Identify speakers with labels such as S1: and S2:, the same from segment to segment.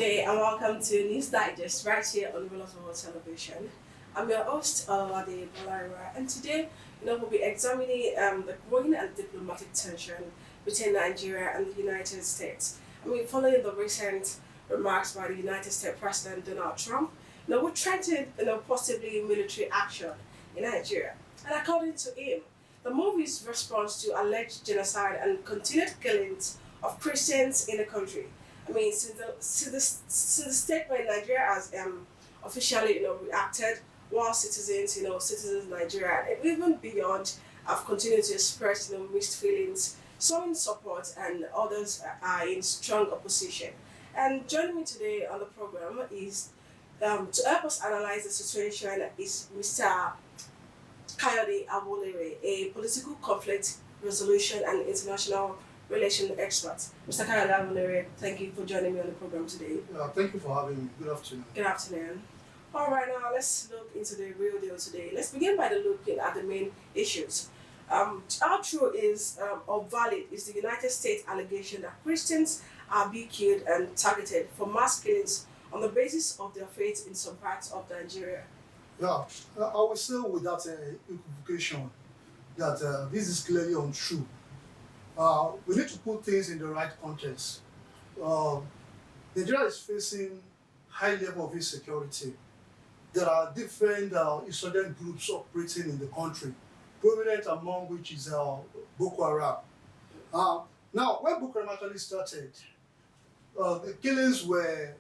S1: day and welcome to News Digest right here on Rulers of World Television. I'm your host, Olade Balara, and today, we'll be examining the growing and diplomatic tension between Nigeria and the United States. Following the recent remarks by the United States President Donald Trump, we threatened, possibly military action in Nigeria. And according to him, the movie's response to alleged genocide and continued killings of Christians in the country. Since the statement, Nigeria has officially, reacted, while citizens in Nigeria and even beyond have continued to express, mixed feelings, some in support and others are in strong opposition. And joining me today on the program is to help us analyze the situation is Mr. Kayode Awolere, a political conflict resolution and international relation expert. Mr. Kayode Awolere, thank you for joining me on the program today.
S2: Thank you for having me. Good afternoon.
S1: Good afternoon. All right, now let's look into the real deal today. Let's begin by looking at the main issues. How true is or valid is the United States allegation that Christians are being killed and targeted for mass killings on the basis of their faith in some parts of Nigeria?
S2: Yeah, I will say without equivocation that this is clearly untrue. We need to put things in the right context. Nigeria is facing high level of insecurity. There are different insurgent groups operating in the country, prominent among which is Boko Haram. Now, when Boko Haram actually started, the killings were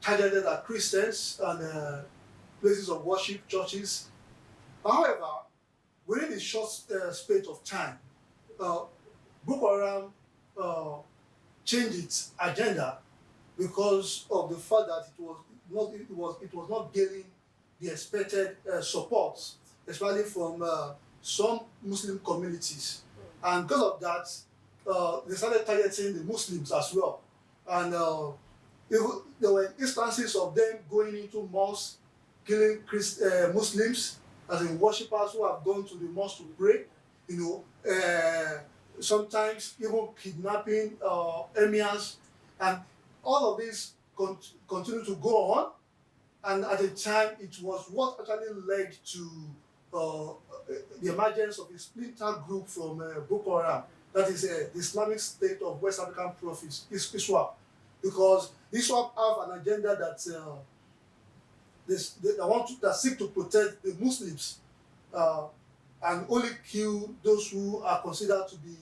S2: targeted at Christians and places of worship, churches. However, within a short space of time, Boko Haram changed its agenda because of the fact that it was not gaining the expected support, especially from some Muslim communities, and because of that, they started targeting the Muslims as well. And there were instances of them going into mosques, killing Muslims, as in worshippers who have gone to the mosque to pray. Sometimes even kidnapping emirs, and all of this continue to go on. And at the time, it was what actually led to the emergence of a splinter group from Boko Haram, that is the Islamic State of West African Province, ISWAP, because ISWAP have an agenda that seek to protect the Muslims and only kill those who are considered to be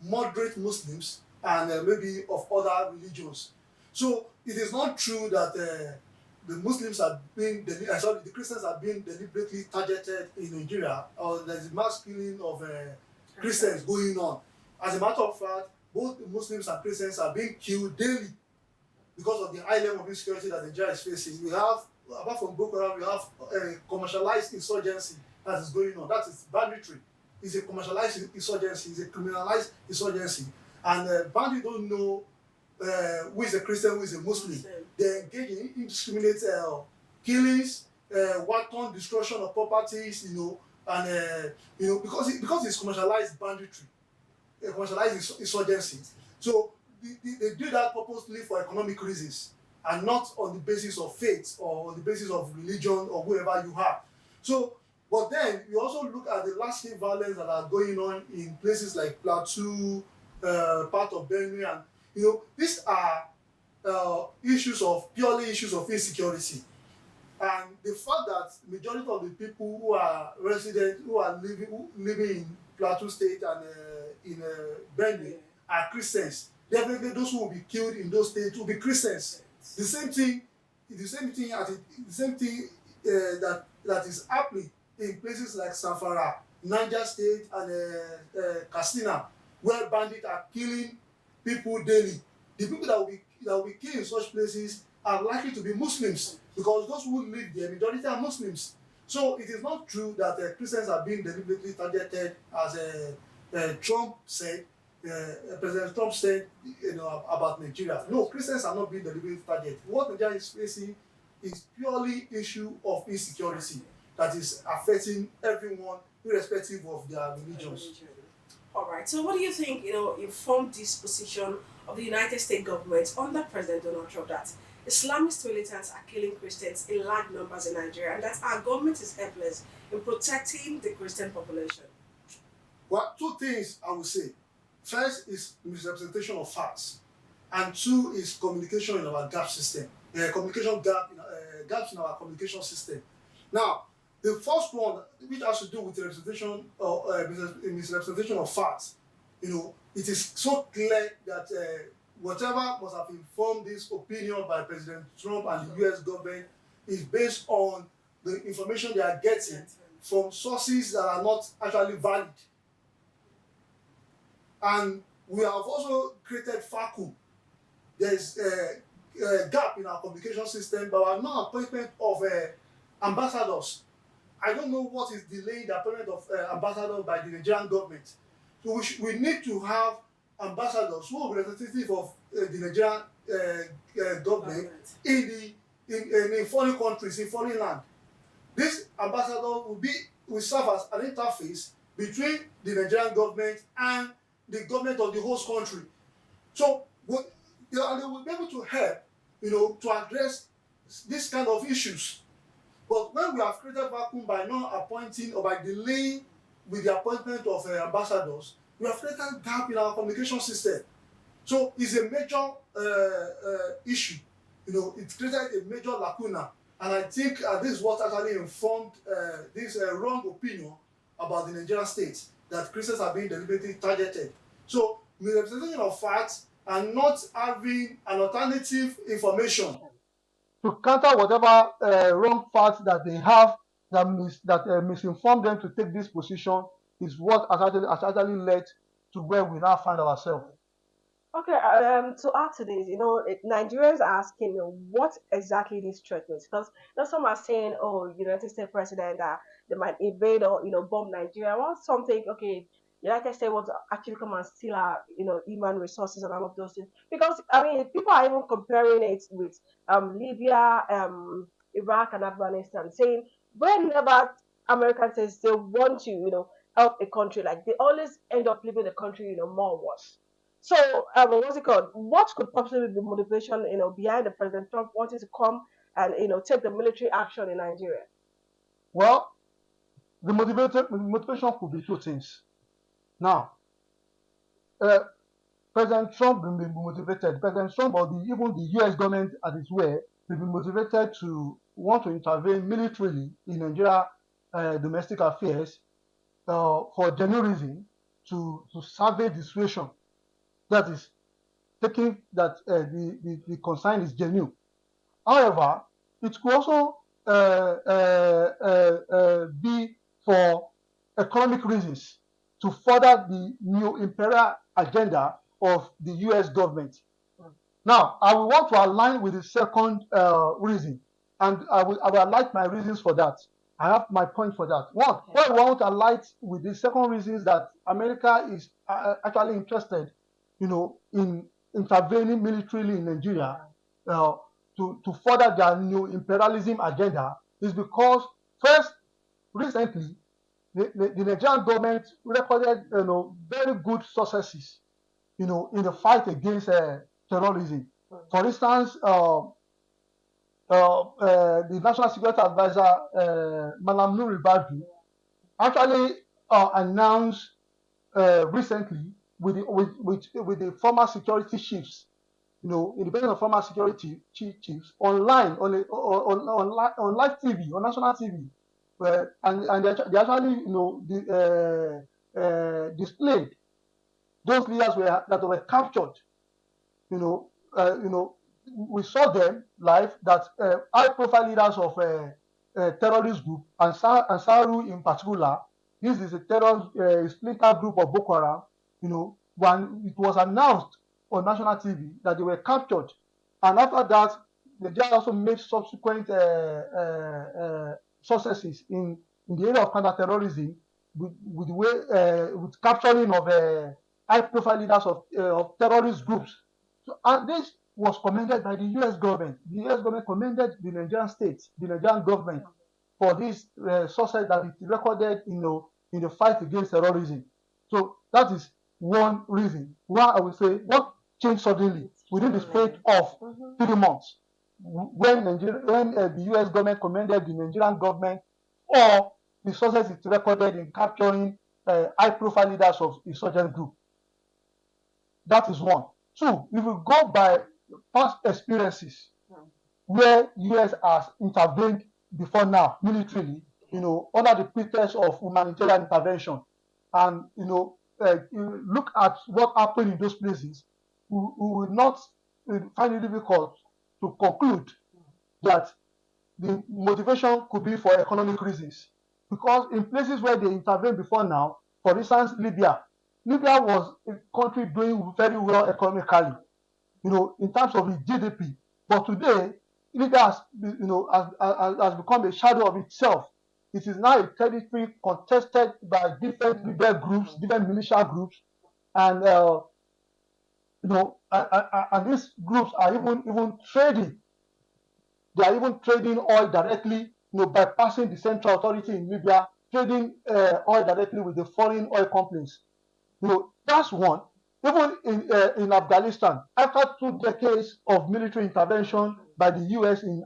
S2: moderate Muslims and maybe of other religions. So it is not true that the Christians are being deliberately targeted in Nigeria, or there is mass killing of Christians going on. As a matter of fact, both the Muslims and Christians are being killed daily because of the high level of insecurity that Nigeria is facing. We have, apart from Boko Haram, we have commercialized insurgency that is going on. That is banditry. It's a commercialized insurgency. It's a criminalized insurgency. And bandits don't know who is a Christian, who is a Muslim. They engage in indiscriminate killings, wanton destruction of properties, and because it's commercialized banditry, commercialized insurgency. So they do that purposely for economic reasons and not on the basis of faith or on the basis of religion or whoever you are. So, but then you also look at the large-scale violence that are going on in places like Plateau, part of Benue, and these are purely issues of insecurity. And the fact that majority of the people who are living in Plateau State and in Benue are Christians. Definitely, those who will be killed in those states will be Christians. The same thing that is happening in places like Zamfara, Niger State, and Katsina, where bandits are killing people daily. The people that will be killed in such places are likely to be Muslims, because those who live there, majority are Muslims. So it is not true that Christians are being deliberately targeted, as Trump said. President Trump said, about Nigeria. No, Christians are not being deliberately targeted. What Nigeria is facing is purely issue of insecurity that is affecting everyone, irrespective of their religions.
S1: All right. So, what do you think? Informed this position of the United States government under President Donald Trump that Islamist militants are killing Christians in large numbers in Nigeria, and that our government is helpless in protecting the Christian population.
S2: Well, two things I would say. First is misrepresentation of facts, and two is communication in our gap system. Communication gaps in our communication system. Now, the first one, which has to do with representation or misrepresentation of facts, it is so clear that whatever must have informed this opinion by President Trump and the U.S. government is based on the information they are getting from sources that are not actually valid. And we have also created vacuum. There is a gap in our communication system, but our non-appointment of ambassadors. I don't know what is delaying the appointment of ambassadors by the Nigerian government. So we need to have ambassadors who are representative of the Nigerian government in foreign countries, in foreign land. This ambassador will serve as an interface between the Nigerian government and the government of the host country. So they will be able to help, to address this kind of issues. But when we have created vacuum by not appointing or by delaying with the appointment of ambassadors, we have created a gap in our communication system. So it's a major issue. It created a major lacuna. And I think this is what actually informed this wrong opinion about the Nigerian state, that Christians are being deliberately targeted. So misrepresentation of facts and not having an alternative information to counter whatever wrong facts that they have that misinform them to take this position is what has actually led to where we now find ourselves.
S1: Okay, to add to this, Nigerians are asking what exactly this threat means, because some are saying, oh, United States president that they might invade or bomb Nigeria. Well, something okay, United States want to actually come and steal our human resources and all of those things. Because I mean, people are even comparing it with Libya, Iraq, and Afghanistan, saying whenever American says they want to help a country, like they always end up leaving the country more worse. So, what's it called? What could possibly be the motivation, behind the President Trump wanting to come and take the military action in Nigeria?
S2: Well, the motivation could be two things. Now, President Trump will be motivated. President Trump or even the U.S. government at its way will be motivated to want to intervene militarily in Nigeria domestic affairs for genuine reason to salvage the situation. That is, taking that the concern is genuine. However, it could also be for economic reasons to further the new imperial agenda of the U.S. government. Now, I will want to align with the second reason, and I will highlight my reasons for that. I have my point for that. One, what I want to highlight with the second reason is that America is actually interested, in intervening militarily in Nigeria to further their new imperialism agenda is because, first, recently, the Nigerian government recorded very good successes in the fight against terrorism. For instance, the National Security Advisor, Malam Nuri Badu, actually announced recently with the former security chiefs, independent of former security chiefs, online on live TV, on national TV, and they actually displayed those leaders that were captured. We saw them live, that high-profile leaders of terrorist group, and Ansaru in particular. This is a terror splinter group of Boko Haram. When it was announced on national TV that they were captured, and after that, Nigeria also made subsequent successes in the area of counter-terrorism with capturing of high-profile leaders of terrorist groups. So, and this was commended by the U.S. government. The U.S. government commended the Nigerian state, the Nigerian government, for this success that it recorded, in the fight against terrorism. So that is one reason why I would say what changed suddenly within the space of 3 months.
S3: when the U.S. government commended the Nigerian government or the success it recorded in capturing high-profile leaders of insurgent group. That is one. Two, if we go by past experiences where U.S. has intervened before now militarily, under the pretext of humanitarian intervention, and you look at what happened in those places, we will not find it difficult to conclude that the motivation could be for economic reasons. Because in places where they intervened before now, for instance, Libya was a country doing very well economically, in terms of its GDP. But today, Libya has become a shadow of itself. It is now a territory contested by different rebel groups, different militia groups, and and these groups are even trading. They are even trading oil directly, bypassing the central authority in Libya, trading oil directly with the foreign oil companies. That's one. Even in Afghanistan, after 2 decades of military intervention by the U.S. in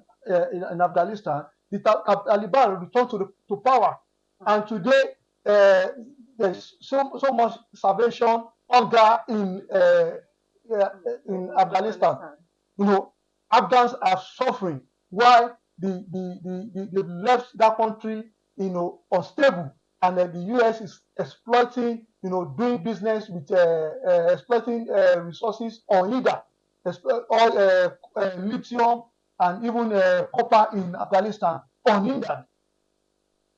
S3: Afghanistan, the Taliban returned to power, and today there's so much starvation, hunger in Afghanistan. Afghans are suffering while they left that country, unstable, and then the U.S. is exploiting, doing business with exploiting resources unhindered, oil, lithium, and even copper in Afghanistan unhindered.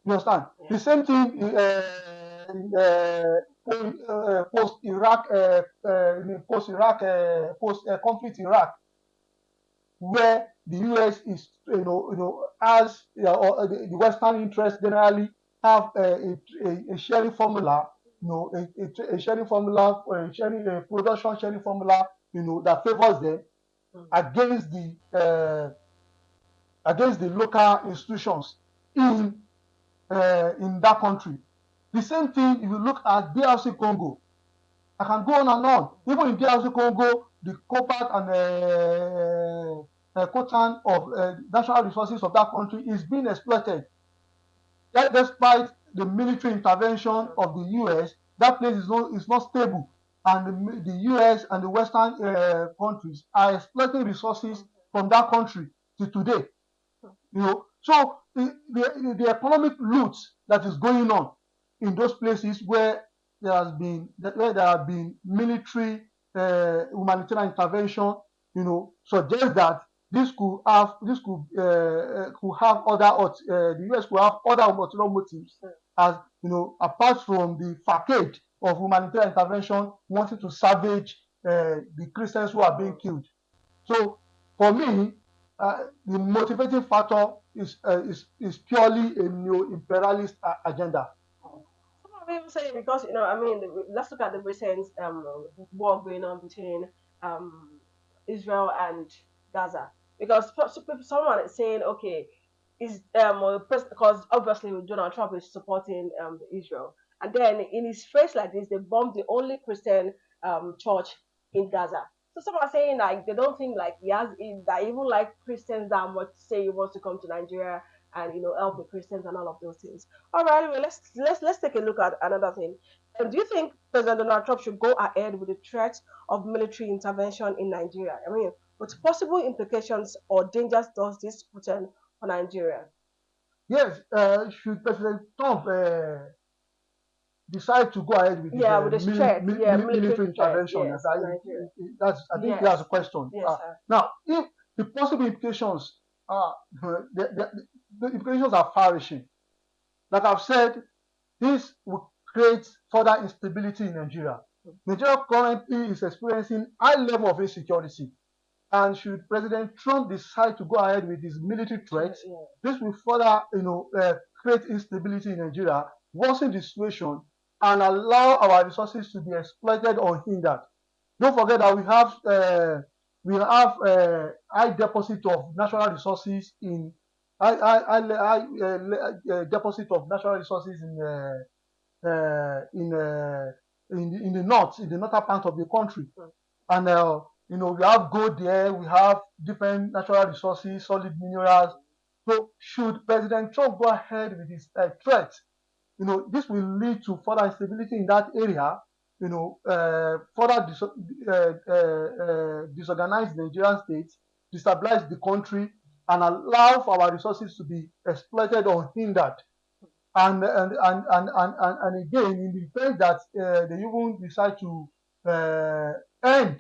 S3: You understand? Yeah. The same thing post Iraq, post conflict Iraq, where the U.S. is, as the Western interests generally have a sharing formula, a sharing formula, a production sharing formula, that favors them against the local institutions in that country. The same thing if you look at DRC Congo. I can go on and on. Even in DRC Congo, the copper and coltan of natural resources of that country is being exploited. That despite the military intervention of the U.S., that place is not stable, and the U.S. and the Western countries are exploiting resources from that country to today. So the economic loot that is going on in those places where there have been military humanitarian intervention, suggests that this could have other the U.S. could have other ulterior motives, as apart from the facade of humanitarian intervention, wanting to salvage the Christians who are being killed. So for me, the motivating factor is purely a neo-imperialist agenda.
S1: Some people say because let's look at the recent war going on between Israel and Gaza. Because someone is saying, okay, is because obviously Donald Trump is supporting Israel, and then in his face like this, they bombed the only Christian church in Gaza. So some are saying like they don't think like that even like Christians that much to say he wants to come to Nigeria and help the Christians and all of those things. All right, anyway, let's take a look at another thing. Do you think President Donald Trump should go ahead with the threat of military intervention in Nigeria? I mean, what possible implications or dangers does this present for Nigeria?
S3: Yes, should President Trump decide to go ahead with his
S1: With the threat,
S3: military intervention,
S1: yes,
S3: I think that's the question.
S1: Yes,
S3: now, if the possible implications are the implications are far-reaching. Like I've said, this will create further instability in Nigeria. Nigeria currently is experiencing high level of insecurity. And should President Trump decide to go ahead with his military threats, this will further, create instability in Nigeria, worsen the situation, and allow our resources to be exploited unhindered. Don't forget that we have high deposit of natural resources in deposit of natural resources in the north, in the northern part of the country, and We have gold there, we have different natural resources, solid minerals. So should President Trump go ahead with his threat, this will lead to further instability in that area, further disorganize the Nigerian state, destabilize the country, and allow for our resources to be exploited or hindered. And again, in the event that they even decide to end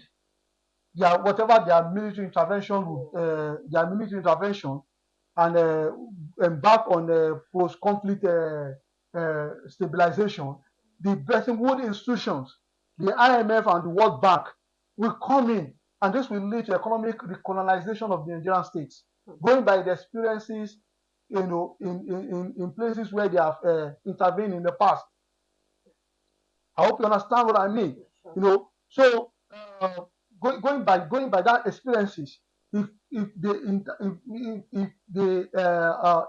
S3: whatever their military intervention, and embark on post-conflict stabilization, the Bretton Woods institutions, the IMF and the World Bank will come in, and this will lead to economic recolonization of the Nigerian states, going by the experiences, in places where they have intervened in the past. I hope you understand what I mean. So going by that experiences, if they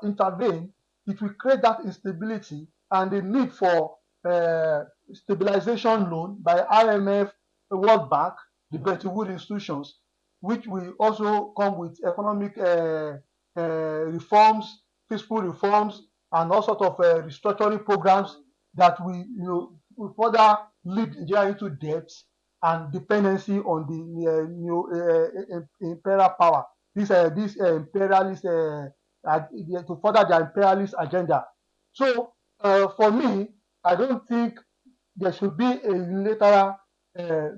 S3: intervene, it will create that instability and the need for stabilization loan by IMF, the World Bank, the Bretton Woods institutions, which will also come with economic reforms, fiscal reforms, and all sorts of restructuring programs that will further lead Nigeria into debt and dependency on the imperial power. This imperialist to further their imperialist agenda. So for me, I don't think there should be a unilateral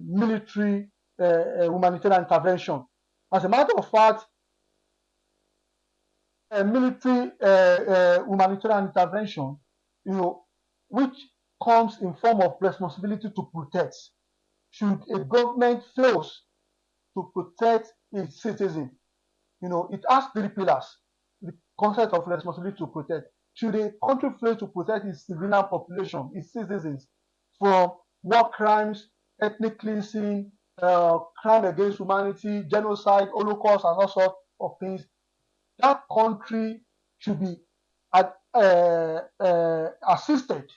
S3: military humanitarian intervention. As a matter of fact, a military humanitarian intervention, which comes in form of responsibility to protect. Should a government fails to protect its citizens, it has three pillars. The concept of responsibility to protect. Should a country fail to protect its civilian population, its citizens, from war crimes, ethnic cleansing, crime against humanity, genocide, holocaust, and all sorts of things, that country should be assisted.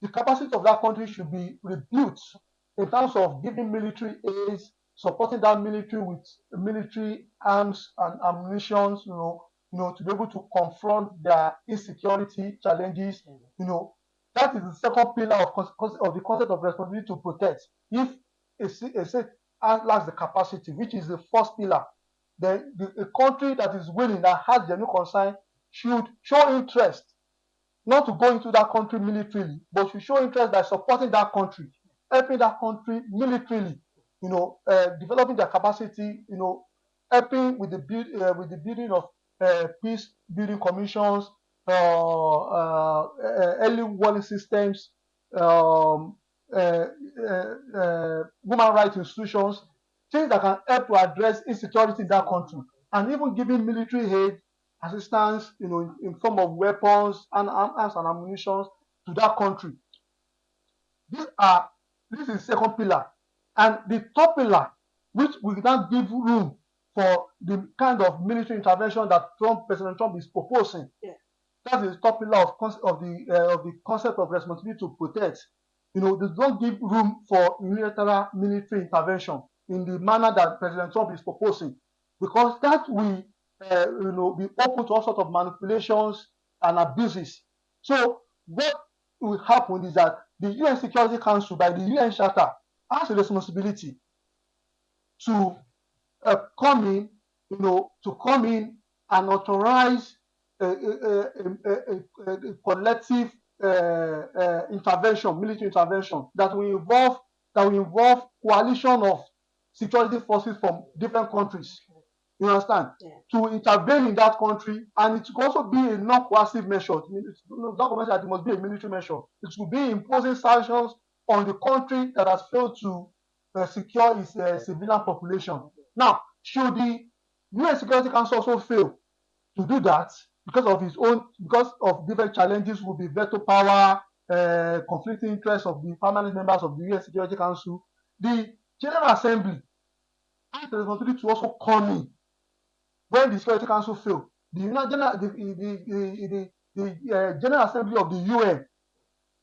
S3: The capacity of that country should be rebuilt in terms of giving military aid, supporting that military with military arms and ammunition, to be able to confront their insecurity challenges. That is the second pillar of the concept of responsibility to protect. If a state lacks the capacity, which is the first pillar, then a country that is willing, that has genuine concern, should show interest, not to go into that country militarily, but should show interest by supporting that country, helping that country militarily, developing their capacity, helping with the building of peace building commissions, early warning systems, human rights institutions, things that can help to address insecurity in that country, and even giving military aid, assistance, in form of weapons and arms and ammunition to that country. This is second pillar. And the third pillar, which will now give room for the kind of military intervention that President Trump is proposing.
S1: Yeah.
S3: That is the third pillar of the concept of responsibility to protect. They don't give room for unilateral military intervention in the manner that President Trump is proposing, because that will be open to all sorts of manipulations and abuses. So what will happen is that the UN Security Council, by the UN Charter, has a responsibility to come in and authorize a collective intervention, military intervention that will involve coalition of security forces from different countries. You understand?
S1: Yeah.
S3: To intervene in that country, and it could also be a non-coercive measure. It's not measure that it must be a military measure. It could be imposing sanctions on the country that has failed to secure its civilian population. Now, should the UN Security Council also fail to do that because of different challenges, will be veto power, conflicting interests of the permanent members of the UN Security Council, the General Assembly has the responsibility to also come in when the Security Council fail. The General Assembly of the UN,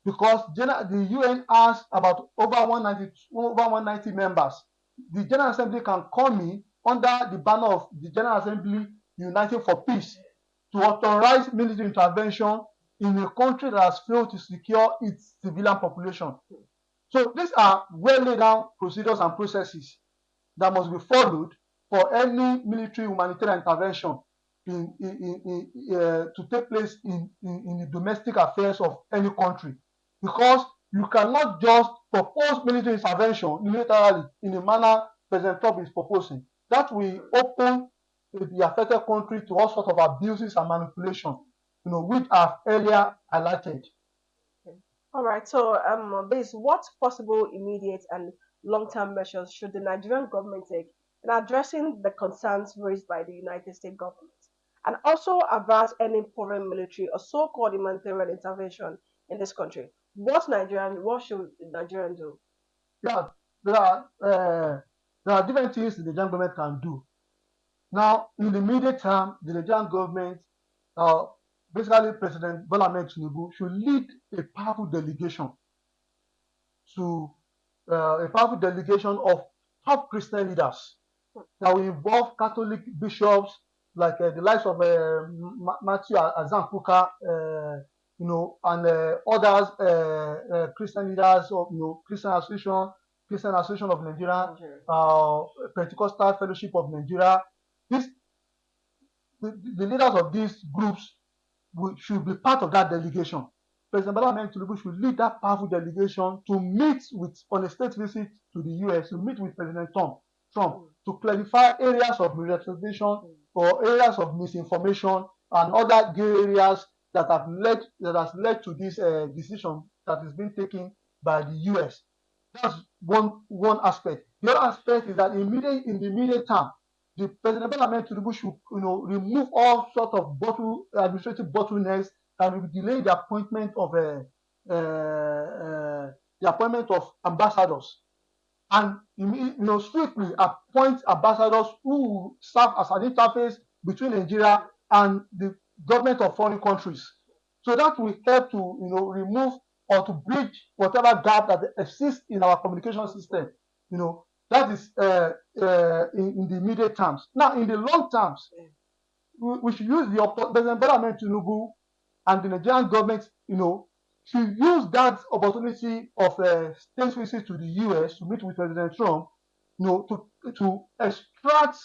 S3: because the UN has about over 190 members. the General Assembly can come in under the banner of the General Assembly Uniting for Peace to authorize military intervention in a country that has failed to secure its civilian population. So these are well laid down procedures and processes that must be followed for any military humanitarian intervention to take place in the domestic affairs of any country, because you cannot just propose military intervention unilaterally in the manner President Trump is proposing. That will open the affected country to all sorts of abuses and manipulation, which I've earlier highlighted.
S1: All right. So, base, what possible immediate and long-term measures should the Nigerian government take in addressing the concerns raised by the United States government, and also avert any foreign military or so-called humanitarian intervention in this country? What should Nigerian do?
S3: Yeah, there are different things the Nigerian government can do. Now, in the immediate term, the Nigerian government, basically President Bola Ahmed Tinubu, should lead a powerful delegation of top Christian leaders that will involve Catholic bishops like the likes of Matthew Azankuka, and others, Christian leaders of Christian Association of Nigeria, Pentecostal Fellowship of Nigeria. The leaders of these groups should be part of that delegation. President Bola Ahmed Tinubu should lead that powerful delegation to meet on a state visit to the US, to meet with President Trump to clarify areas of misrepresentation or areas of misinformation and other gray areas that has led to this decision that is being taken by the US. That's one aspect. The other aspect is that in the immediate term, the President Bola Ahmed Tinubu should remove all sorts of administrative bottlenecks that will delay the appointment of ambassadors, and strictly appoint ambassadors who will serve as an interface between Nigeria and the government of foreign countries. So that will help to remove or to bridge whatever gap that exists in our communication system. That is in the immediate terms. Now, in the long terms, we should use President Bola Ahmed Tinubu and the Nigerian government, should use that opportunity of state visit to the US to meet with President Trump, to extract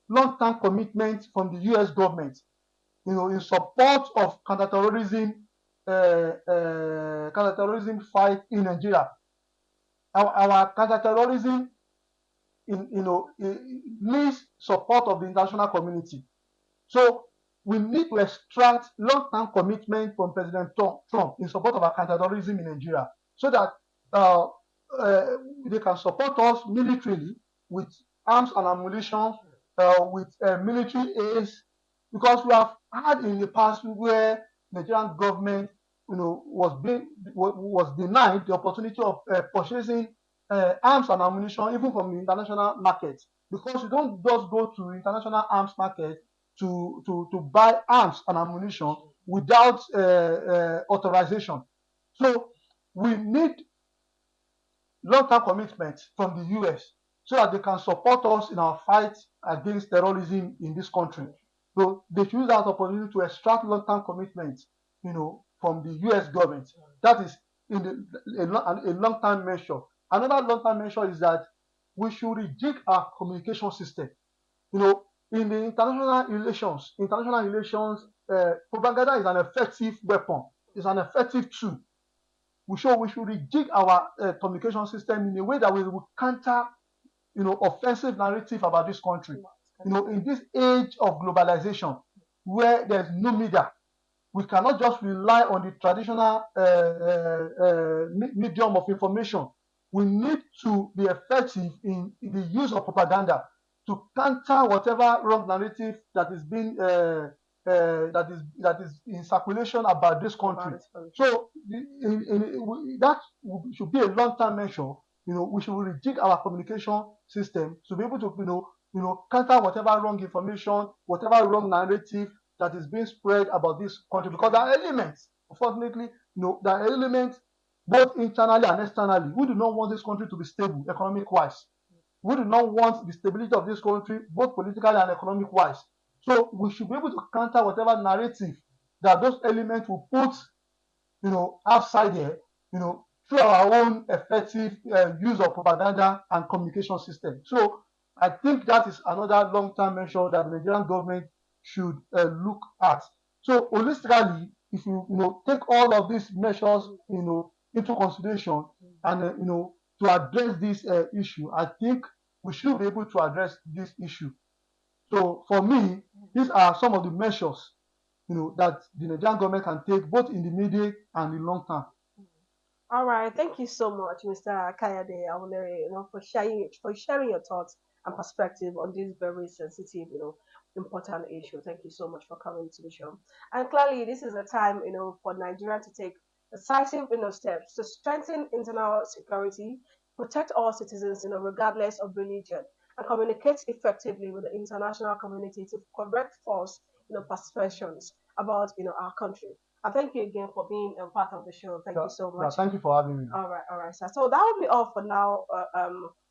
S3: long-term commitments from the US government, in support of counterterrorism fight in Nigeria. Our counterterrorism needs support of the international community. So we need to extract long-term commitment from President Trump in support of our counterterrorism in Nigeria, so that they can support us militarily with arms and ammunition, with military aids, because we have had in the past where Nigerian government was denied the opportunity of purchasing arms and ammunition even from the international market, because you don't just go to international arms market to buy arms and ammunition without authorization. So we need long-term commitment from the US so that they can support us in our fight against terrorism in this country. So they should use that opportunity to extract long-term commitment, from the US government. That is a long-term measure. Another long-term measure is that we should rejig our communication system. In the international relations, propaganda is an effective weapon. It's an effective tool. We should rejig our communication system in a way that we will counter, offensive narrative about this country. In this age of globalization, where there's no media, we cannot just rely on the traditional medium of information. We need to be effective in the use of propaganda to counter whatever wrong narrative that is being that is in circulation about this country. So that should be a long-term measure. We should rejig our communication system to be able to counter whatever wrong information, whatever wrong narrative that is being spread about this country, because there are elements, unfortunately, there are elements both internally and externally who do not want this country to be stable economic-wise. We do not want the stability of this country, both politically and economic wise. So we should be able to counter whatever narrative that those elements will put, outside there, through our own effective use of propaganda and communication system. So I think that is another long-term measure that the Nigerian government should look at. So holistically, if take all of these measures, into consideration and to address this issue, I think we should be able to address this issue. So for me, these are some of the measures that the Nigerian government can take both in the immediate and the long term.
S1: All right, thank you so much, Mr. Kayade Awolere, for sharing your thoughts and perspective on this very sensitive, important issue. Thank you so much for coming to the show. And clearly, this is a time, for Nigeria to take decisive, steps to strengthen internal security, protect all citizens, regardless of religion, and communicate effectively with the international community to correct false, perceptions about, our country. And thank you again for being a part of the show. Thank
S3: Yeah,
S1: you so
S3: yeah,
S1: much.
S3: thank you for having me.
S1: All right, sir. So that will be all for now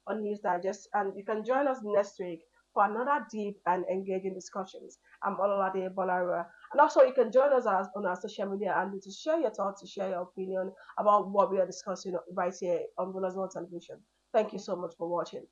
S1: on News Digest, and you can join us next week for another deep and engaging discussions. I'm Ololade Bolarua, and also you can join us on our social media and to share your thoughts, to share your opinion about what we are discussing right here on Bonus One Television. Thank you so much for watching.